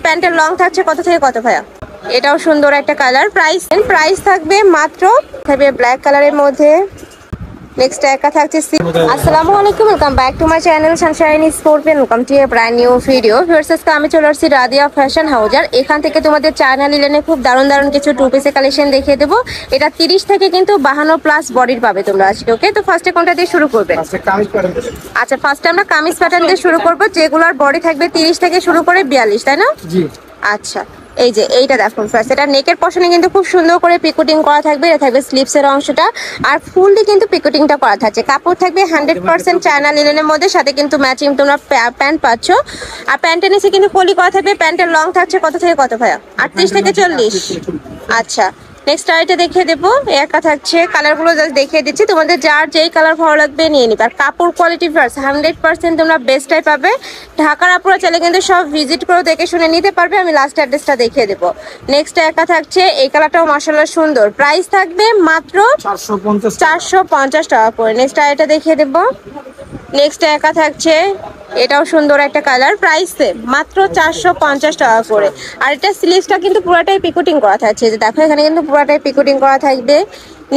প্যান্টের লং থাকছে কত থেকে কত ভাইয়া? এটাও সুন্দর একটা কালার। প্রাইস থাকবে মাত্র ব্ল্যাক কালারের মধ্যে। নেক্সট একা থাকছে। আসসালামু আলাইকুম, welcome back to my channel Sunshine sports. Welcome to A brand new video. Viewers, আমি চলে আসছি রাদিয়া ফ্যাশন হাউজার। এখান থেকে তোমাদের চায়না লিলেনে খুব দারুণ কিছু টু পিসের কালেকশন দেখিয়ে দেবো। এটা 30 থেকে কিন্তু 52 প্লাস বডির পাবে তোমরা আজকে। ওকে, তো ফার্স্টে কোনটা দিয়ে শুরু করবে? আচ্ছা, ফার্স্টে আমরা কামিজ প্যাটার্ন দিয়ে শুরু করবো, যেগুলোর বডি থাকবে 30 থেকে শুরু করে 42, তাই না? জি। আচ্ছা, এই যে এইটা দেখুন ফার্স্ট, এটা নেকের পশনে কিন্তু খুব সুন্দর করে পিকোটিং করা থাকবে। এটা থাকবে স্লিভসের অংশটা, আর ফুললি কিন্তু পিকোটিংটা করা থাকছে। কাপড় থাকবে 100% চায়না লিনেনের মধ্যে, সাথে কিন্তু ম্যাচিং তোমরা প্যান্ট পাচ্ছ। আর প্যান্টের নিচে কিন্তু পলি করা থাকবে। প্যান্টের লং থাকছে কত থেকে কত ভাইয়া? 38 থেকে 40। আচ্ছা, নেক্সট আইটা দেখিয়ে দেবো। একা থাকছে, কালারগুলো জাস্ট দেখিয়ে দিচ্ছি, তোমাদের যার যেই কালার ভালো লাগবে নিয়ে নিবে। আর কাপড় কোয়ালিটি ফার্স্ট 100% তোমরা বেস্টটাই পাবে। ঢাকার আপুরা চাইলে কিন্তু সব ভিজিট করে দেখে শুনে নিতে পারবে। আমি লাস্ট অ্যাড্রেসটা দেখিয়ে দেবো। নেক্সট একা থাকছে, এই কালারটাও মাশাআল্লাহ সুন্দর। প্রাইস থাকবে মাত্র 450 টাকা করে। নেক্সট আইটা দেখিয়ে দেবো। নেক্সট একা থাকছে, এটাও সুন্দর একটা কালার। প্রাইস মাত্র 450 টাকা করে। আর এটা স্লিভসটা কিন্তু পুরোটাই পিকোটিং করা থাকছে, যে দেখো এখানে কিন্তু পুরোটাই পিকোটিং করা থাকবে।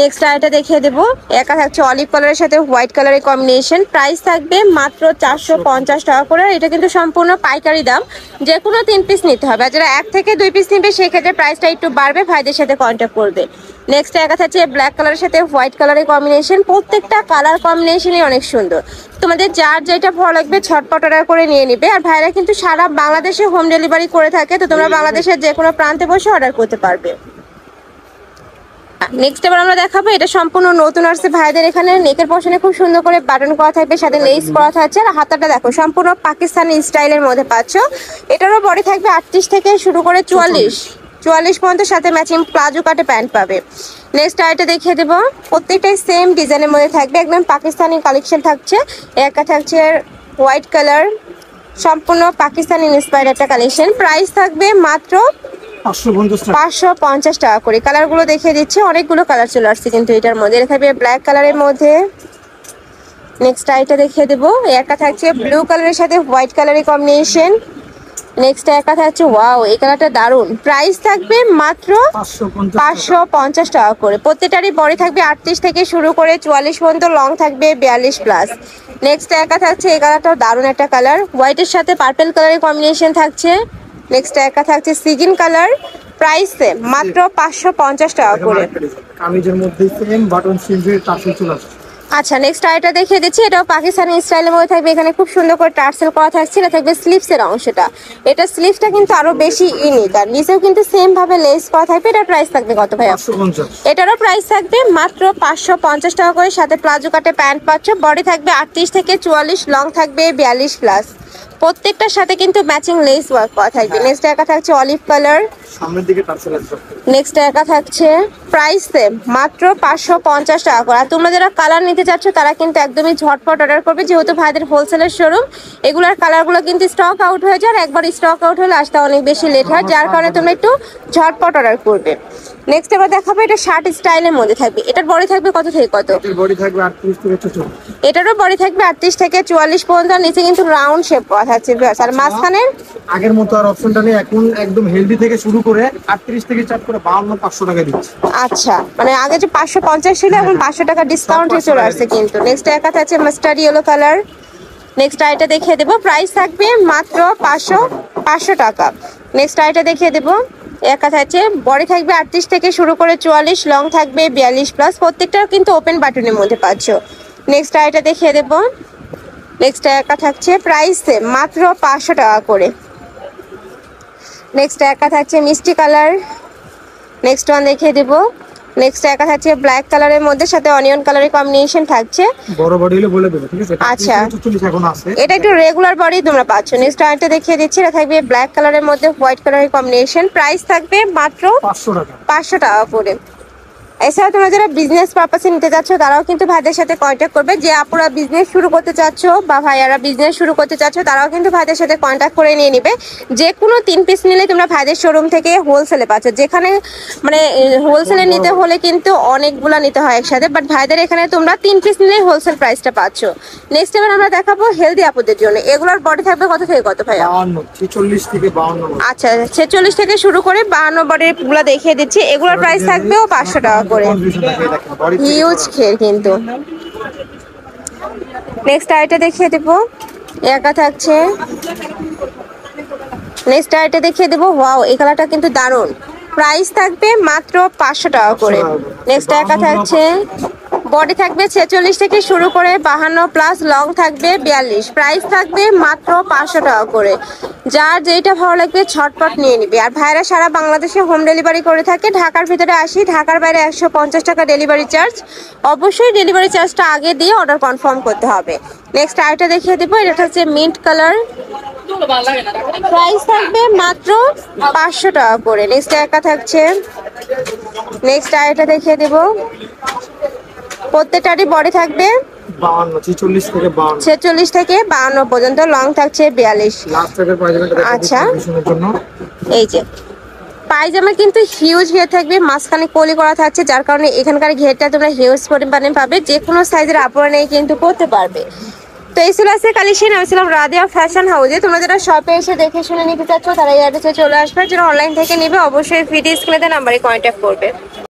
নেক্সট আইটা দেখিয়ে দেবো। একা থাকছে অলিভ কালারের সাথে হোয়াইট কালারের কম্বিনেশন। প্রাইস থাকবে মাত্র 450 টাকা করে। এটা কিন্তু সম্পূর্ণ পাইকারি দাম, যে কোনো 3 পিস নিতে হবে। আর যারা 1 থেকে 2 পিস নিবে সেক্ষেত্রে প্রাইসটা একটু বাড়বে, ভাইদের সাথে কন্ট্যাক্ট করবে। নেক্সট একা থাকছে ব্ল্যাক কালারের সাথে হোয়াইট কালারের কম্বিনেশন। প্রত্যেকটা কালার কম্বিনেশনই অনেক সুন্দর। তোমাদের যার যেটা ভালো লাগবে ঝটপট অর্ডার করে নিয়ে নিবে। আর ভাইরা কিন্তু সারা বাংলাদেশে হোম ডেলিভারি করে থাকে, তো তোমরা বাংলাদেশের যে কোনো প্রান্তে বসে অর্ডার করতে পারবে। নেক্সট এবার আমরা দেখাবো, এটা সম্পূর্ণ নতুন আসছে ভাইদের। এখানে নেকের পশনে খুব সুন্দর করে বাটন করা থাকবে, সাথে লেস করা থাকছে। আর হাতাটা দেখো সম্পূর্ণ পাকিস্তানি স্টাইলের মধ্যে পাচ্ছ। এটারও বডি থাকবে 38 থেকে শুরু করে 44 পর্যন্ত, সাথে ম্যাচিং প্লাজো কাটে প্যান্ট পাবে। নেক্সট আইটা দেখিয়ে দেবো। প্রত্যেকটাই সেম ডিজাইনের মধ্যে থাকবে, একদম পাকিস্তানি কালেকশন থাকছে। একা থাকছে হোয়াইট কালার, সম্পূর্ণ পাকিস্তানি ইন্সপায়ার্ড একটা কালেকশন। প্রাইস থাকবে মাত্র 550 টাকা করে। কালারগুলো দেখিয়ে দিচ্ছে, অনেকগুলো কালার চলে আসছে কিন্তু এটার মধ্যে। এটা থাকবে ব্ল্যাক কালারের মধ্যে। নেক্সট আইটা দেখিয়ে দেবো। একা থাকছে ব্লু কালারের সাথে হোয়াইট কালারের কম্বিনেশন। নেক্সট একা থাকছে, ওয়াও এই কালারটা দারুন। প্রাইস থাকবে মাত্র 550 টাকা করে। প্রত্যেকটারই বডি থাকবে 38 থেকে শুরু করে 44 পর্যন্ত, লং থাকবে 42 প্লাস। নেক্সট একা থাকছে, এই কালারটাও দারুন একটা কালার, হোয়াইটের সাথে পার্পল কালারের কম্বিনেশন থাকছে। নেক্সট একা থাকছে সিগিন কালার। প্রাইস মাত্র 550 টাকা করে। কামিজের মধ্যে সেম বাটন সিলভার টার্সেল চলে আসছে। আচ্ছা, নেক্সট আইটা দেখিয়ে দিচ্ছি। এটাও পাকিস্তানি স্টাইলের মধ্যে থাকবে। এখানে খুব সুন্দর করে টার্সেল করা থাকছে। এটা থাকবে স্লিভসের অংশটা। এটা স্লিভসটা কিন্তু আরো বেশি ইউনিক, আর নিচেও কিন্তু সেম ভাবে লেস করা থাকবে। এটার প্রাইস থাকবে কত ভাইয়া? 550। এটারও প্রাইস থাকবে মাত্র 550 টাকা করে। সাথে প্লাজো কাটে প্যান্ট পাচ্ছ। বডি থাকবে 38 থেকে 44, লং থাকবে 42 প্লাস। প্রত্যেকটার সাথে কিন্তু ম্যাচিং লেস ওয়ার্ক করা থাকবে। নেক্সট একা থাকছে অলিভ কালার, সামনের দিকে টার্সেল আসবে। নেক্সট একা থাকছে, প্রাইস মাত্র 550 টাকা করে। আর তোমরা যারা কালার নিতে চাচ্ছ তারা কিন্তু একদমই ঝটপট অর্ডার করবে, যেহেতু ভাইদের হোলসেলের শোরুম। এগুলার কালারগুলো কিন্তু স্টক আউট হয়ে যায়, আর একবার স্টক আউট হলে আসতে অনেক বেশি লেট হয়, যার কারণে তোমরা একটু ঝটপট অর্ডার করবে। নেক্সট এবার দেখাবো, এটা শার্ট স্টাইলের মধ্যে থাকবে। এটার বডি থাকবে কত থেকে কত? এর বডি থাকবে 38 থেকে 44। এটারও বডি থাকবে 38 থেকে 44 পর্যন্ত। নিচে কিন্তু রাউন্ড শেপ করা থাকছে, আর মাঝখানে আগের মতো আর অপশনটা নেই, এখন একদম হেলদি থেকে শুরু করে 38 থেকে চাপ করে 52-500 টাকা দিচ্ছে। আচ্ছা, মানে আগে যে 550 ছিল, এখন 500 টাকা ডিসকাউন্টে চলে আসছে কিন্তু। নেক্সট একা থাকছে মাস্টার্ড ইয়েলো কালার। নেক্সট আইটা দেখিয়ে দেবো। প্রাইস থাকবে মাত্র 500 টাকা। নেক্সট আইটা দেখিয়ে দেবো। একা থাকছে, বডি থাকবে 38 থেকে শুরু করে 44, লং থাকবে 42 প্লাস। প্রত্যেকটাও কিন্তু ওপেন বাটনের মধ্যে পাচ্ছ। নেক্সট আইটা দেখিয়ে দেবো। নেক্সট একা থাকছে, প্রাইস মাত্র 500 টাকা করে। নেক্সট একা থাকছে মিষ্টি কালার। নেক্সট ওয়ান দেখিয়ে দেবো। নেক্সট একা থাকছে ব্ল্যাক কালারের মধ্যে, সাথে অনিয়ন কালারের কম্বিনেশন থাকছে। বড় বডি হলে বলে দেব, ঠিক আছে? আচ্ছা, 44 এখন আছে। এটা একটু রেগুলার বডি তোমরা পাচ্ছ। নেক্সট আইটা দেখিয়ে দিচ্ছি। এটা থাকবে ব্ল্যাক কালারের মধ্যে হোয়াইট কালারের কম্বিনেশন। প্রাইস থাকবে মাত্র 500 টাকা। 500 টাকা করে। এছাড়া তোমরা যারা বিজনেস পারপাসে নিতে যাচ্ছ তারাও কিন্তু ভাইদের সাথে কন্ট্যাক্ট করবে। যে আপুরা বিজনেস শুরু করতে চাচ্ছ বা ভাইয়ারা বিজনেস শুরু করতে চাচ্ছ তারাও কিন্তু ভাইদের সাথে কন্ট্যাক্ট করে নিয়ে নিবে। যে কোনো 3 পিস নিলে তোমরা ভাইদের শোরুম থেকে হোলসেলে পাচ্ছ, যেখানে মানে হোলসেলে নিতে হলে কিন্তু অনেকগুলা নিতে হয় একসাথে, বাট ভাইদের এখানে তোমরা 3 পিস নিলে হোলসেল প্রাইসটা পাচ্ছ। নেক্সট এবার আমরা দেখাবো হেলদি আপুদের জন্য। এগুলোর বডি থাকবে কত থেকে কত ভাইয়া? 46 থেকে 52। আচ্ছা 46 থেকে শুরু করে 52 বডির গুলা দেখিয়ে দিচ্ছি। এগুলোর প্রাইস থাকবেও 500 টাকা করে। হিউজ খের কিন্তু। নেক্সট আইটা দেখিয়ে দেবো, একা থাকছে। নেক্সট আইটা দেখিয়ে দেবো, ওয়াও এই কালারটা কিন্তু দারুণ। প্রাইস থাকবে মাত্র 500 টাকা করে। নেক্সট একা থাকছে, বডি থাকবে 46 থেকে শুরু করে 52 প্লাস, লং থাকবে 42। প্রাইস থাকবে মাত্র 500 টাকা করে। যার যেটা ভালো লাগবে ছটপট নিয়ে নিবে। আর ভাইরা সারা বাংলাদেশে হোম ডেলিভারি করে থাকে। ঢাকার ভিতরে 80, ঢাকার বাইরে 150 টাকা ডেলিভারি চার্জ। অবশ্যই ডেলিভারি চার্জটা আগে দিয়ে অর্ডার কনফার্ম করতে হবে। নেক্সট আইটা দেখিয়ে দেবো, এটা হচ্ছে মিন্ট কালার। প্রাইস থাকবে মাত্র 500 টাকা করে। নেক্সট একা থাকছে। নেক্সট আইটা দেখিয়ে দেবো, প্রত্যেকটারই বডি থাকবে 46 থেকে 52 পর্যন্ত, লং থাকছে 42। আচ্ছা এই যে পায়জামা কিন্তু হিউজ ঘের থাকবে, মাঝখানে কলি করা থাকছে, যার কারণে এখানকার ঘেরটা তোমরা হিউজ পরিমাণে পাবে। যে কোনো সাইজের আপুরা নিয়ে কিন্তু করতে পারবে। তো এই ছিল আজকে কালেকশন। আমি ছিলাম রাদিয়া ফ্যাশন হাউসে। তোমরা যারা শপে এসে দেখে শুনে নিতে চাচ্ছ তারা এই অ্যাড্রেসে চলে আসবে। যারা অনলাইন থেকে নিবে অবশ্যই ভিডিও স্ক্রিনে নাম্বারে কন্ট্যাক্ট করবে।